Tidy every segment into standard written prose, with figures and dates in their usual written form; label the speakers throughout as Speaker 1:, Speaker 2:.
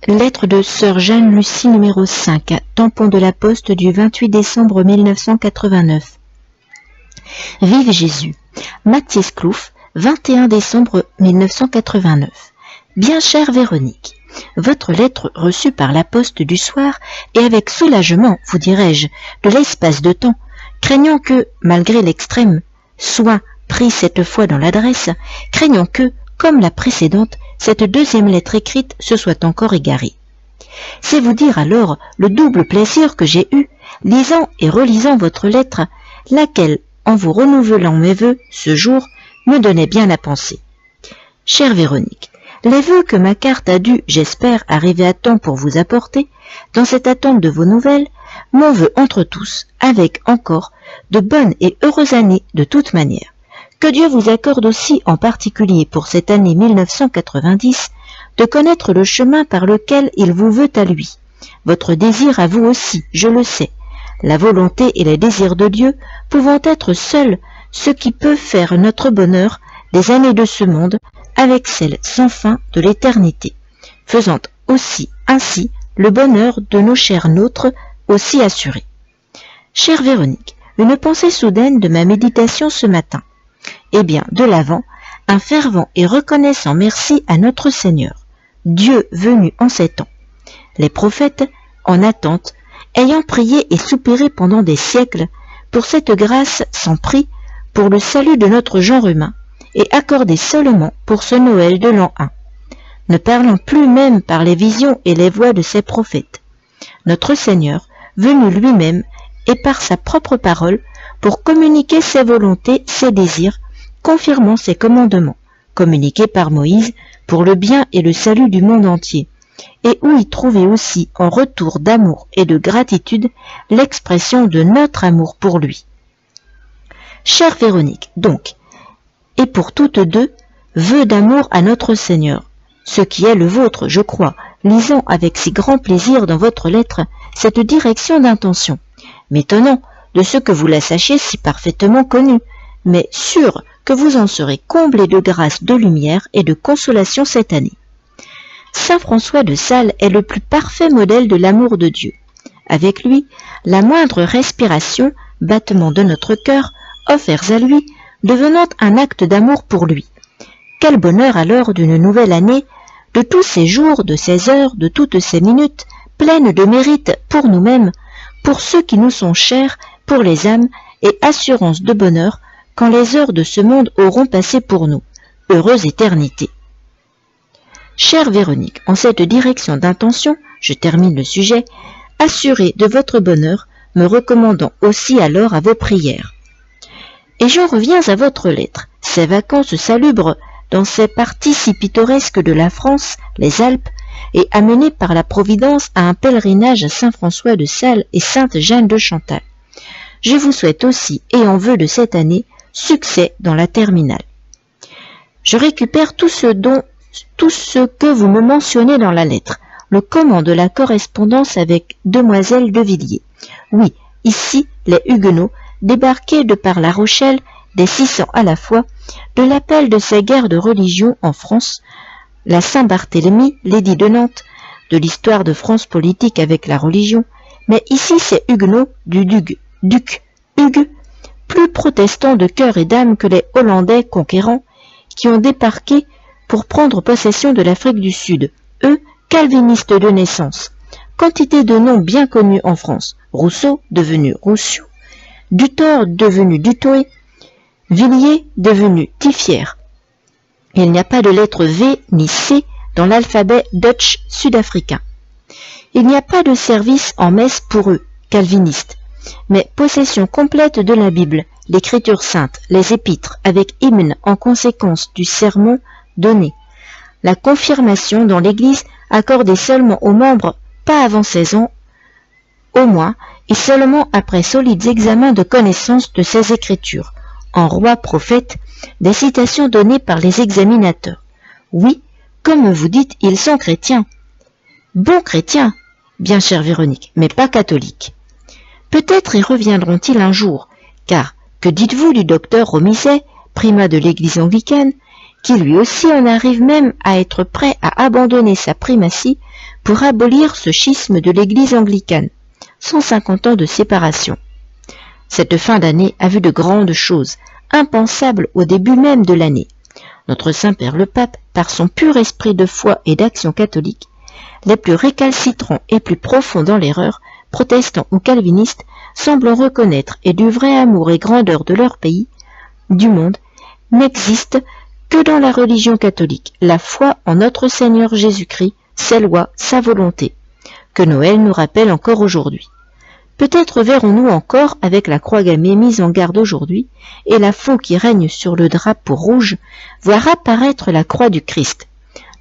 Speaker 1: Lettre de sœur Jeanne Lucie numéro 5, tampon de la poste du 28 décembre 1989. Vive Jésus. Matthias Clouf, 21 décembre 1989. Bien chère Véronique, votre lettre reçue par la poste du soir et avec soulagement, vous dirais-je, de l'espace de temps, craignant que, malgré l'extrême soin pris cette fois dans l'adresse, craignant que, comme la précédente, cette deuxième lettre écrite se soit encore égarée. C'est vous dire alors le double plaisir que j'ai eu, lisant et relisant votre lettre, laquelle, en vous renouvelant mes vœux ce jour, me donnait bien à penser. Chère Véronique, les vœux que ma carte a dû, j'espère, arriver à temps pour vous apporter, dans cette attente de vos nouvelles, mon vœu entre tous, avec encore de bonnes et heureuses années de toute manière. Que Dieu vous accorde aussi, en particulier pour cette année 1990, de connaître le chemin par lequel il vous veut à lui. Votre désir à vous aussi, je le sais. La volonté et les désirs de Dieu pouvant être seuls ce qui peut faire notre bonheur des années de ce monde avec celles sans fin de l'éternité, faisant aussi ainsi le bonheur de nos chers nôtres aussi assurés. Chère Véronique, une pensée soudaine de ma méditation ce matin. Eh bien, de l'avant, un fervent et reconnaissant merci à notre Seigneur, Dieu venu en ces temps. Les prophètes, en attente, ayant prié et soupiré pendant des siècles, pour cette grâce sans prix, pour le salut de notre genre humain, et accordée seulement pour ce Noël de l'an 1. Ne parlant plus même par les visions et les voix de ces prophètes. Notre Seigneur, venu lui-même, et par sa propre parole, pour communiquer ses volontés, ses désirs, confirmant ses commandements, communiqués par Moïse pour le bien et le salut du monde entier, et où y trouver aussi en retour d'amour et de gratitude l'expression de notre amour pour lui. Chère Véronique, donc, et pour toutes deux, vœux d'amour à notre Seigneur, ce qui est le vôtre, je crois, lisant avec si grand plaisir dans votre lettre cette direction d'intention, m'étonnant de ce que vous la sachiez si parfaitement connue, mais sûr que vous en serez comblé de grâce, de lumière et de consolation cette année. Saint François de Sales est le plus parfait modèle de l'amour de Dieu. Avec lui, la moindre respiration, battement de notre cœur, offerts à lui, devenant un acte d'amour pour lui. Quel bonheur alors d'une nouvelle année, de tous ces jours, de ces heures, de toutes ces minutes, pleines de mérite pour nous-mêmes, pour ceux qui nous sont chers, pour les âmes, et assurance de bonheur, quand les heures de ce monde auront passé pour nous. Heureuse éternité. Chère Véronique, en cette direction d'intention, je termine le sujet, assurez de votre bonheur, me recommandant aussi alors à vos prières. Et j'en reviens à votre lettre, ces vacances salubres dans ces parties si pittoresques de la France, les Alpes, et amenées par la Providence à un pèlerinage à Saint-François de Sales et Sainte-Jeanne de Chantal. Je vous souhaite aussi, et en vœu de cette année, succès dans la terminale. Je récupère tout ce que vous me mentionnez dans la lettre, le comment de la correspondance avec demoiselle de Villiers. Oui, ici, les Huguenots, débarqués de par La Rochelle, des 600 à la fois, de l'appel de ces guerres de religion en France, la Saint-Barthélemy, l'édit de Nantes, de l'histoire de France politique avec la religion, mais ici ces Huguenots du duc Hugues, plus protestants de cœur et d'âme que les Hollandais conquérants, qui ont débarqué pour prendre possession de l'Afrique du Sud, eux, calvinistes de naissance. Quantité de noms bien connus en France, Rousseau devenu Rousseau, Duthor devenu Dutoit, Villiers devenu Tiffière. Il n'y a pas de lettre V ni C dans l'alphabet Dutch sud-africain. Il n'y a pas de service en messe pour eux, calvinistes, mais possession complète de la Bible, l'écriture sainte, les épîtres, avec hymne en conséquence du sermon donné. La confirmation dans l'Église accordée seulement aux membres pas avant 16 ans, au moins, et seulement après solides examens de connaissance de ces écritures. En roi prophète, des citations données par les examinateurs. Oui, comme vous dites, ils sont chrétiens. Bons chrétiens, bien chère Véronique, mais pas catholiques. Peut-être y reviendront-ils un jour, car que dites-vous du docteur Romizet, primat de l'église anglicane, qui lui aussi en arrive même à être prêt à abandonner sa primatie pour abolir ce schisme de l'Église anglicane. 150 ans de séparation. Cette fin d'année a vu de grandes choses, impensables au début même de l'année. Notre Saint-Père le Pape, par son pur esprit de foi et d'action catholique, les plus récalcitrants et plus profonds dans l'erreur, protestants ou calvinistes, semblent reconnaître et du vrai amour et grandeur de leur pays, du monde, n'existe que dans la religion catholique, la foi en notre Seigneur Jésus-Christ, ses lois, sa volonté, que Noël nous rappelle encore aujourd'hui. Peut-être verrons-nous encore, avec la croix gammée mise en garde aujourd'hui, et la faux qui règne sur le drapeau rouge, voir apparaître la croix du Christ.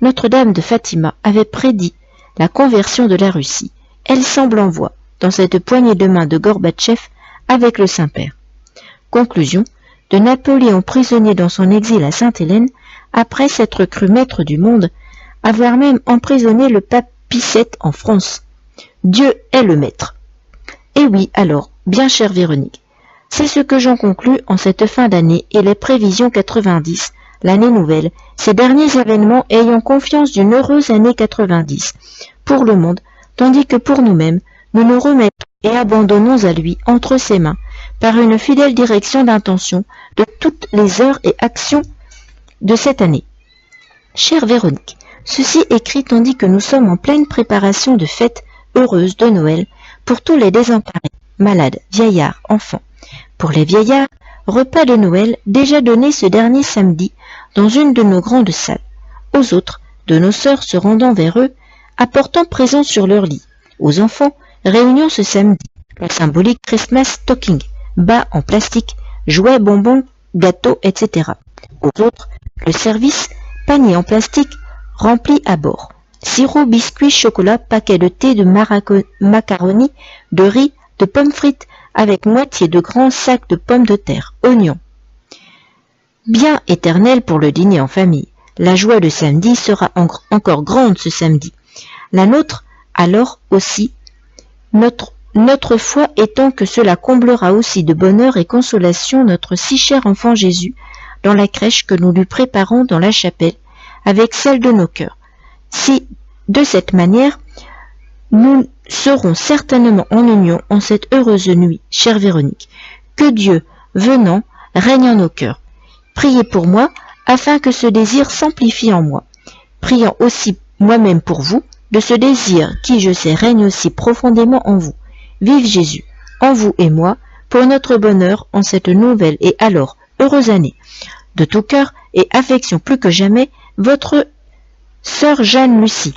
Speaker 1: Notre-Dame de Fatima avait prédit la conversion de la Russie. Elle semble en voie, dans cette poignée de main de Gorbatchev avec le Saint-Père. Conclusion, de Napoléon prisonnier dans son exil à Sainte-Hélène, après s'être cru maître du monde, avoir même emprisonné le pape Pie VII en France. Dieu est le maître. Et oui, alors, bien chère Véronique, c'est ce que j'en conclus en cette fin d'année et les prévisions 90, l'année nouvelle, ces derniers événements ayant confiance d'une heureuse année 90, pour le monde, tandis que pour nous-mêmes, nous nous remettons et abandonnons à lui entre ses mains, par une fidèle direction d'intention de toutes les heures et actions de cette année. Chère Véronique, ceci écrit tandis que nous sommes en pleine préparation de fêtes heureuses de Noël pour tous les désemparés, malades, vieillards, enfants. Pour les vieillards, repas de Noël déjà donné ce dernier samedi dans une de nos grandes salles. Aux autres, de nos sœurs se rendant vers eux, apportant présents sur leur lit. Aux enfants, réunion ce samedi, le symbolique Christmas stocking, bas en plastique, jouets, bonbons, gâteaux, etc. Aux autres, le service, panier en plastique, rempli à bord. Sirop, biscuits, chocolat, paquets de thé, de macaroni, de riz, de pommes frites, avec moitié de grands sacs de pommes de terre, oignons. Bien éternel pour le dîner en famille. La joie de samedi sera encore grande ce samedi. La nôtre, alors aussi, notre foi étant que cela comblera aussi de bonheur et consolation notre si cher enfant Jésus dans la crèche que nous lui préparons dans la chapelle, avec celle de nos cœurs. Si, de cette manière, nous serons certainement en union en cette heureuse nuit, chère Véronique. Que Dieu, venant, règne en nos cœurs. Priez pour moi, afin que ce désir s'amplifie en moi. Priant aussi moi-même pour vous, de ce désir qui, je sais, règne aussi profondément en vous. Vive Jésus, en vous et moi, pour notre bonheur en cette nouvelle et alors heureuse année. De tout cœur et affection plus que jamais, votre sœur Jeanne Lucie.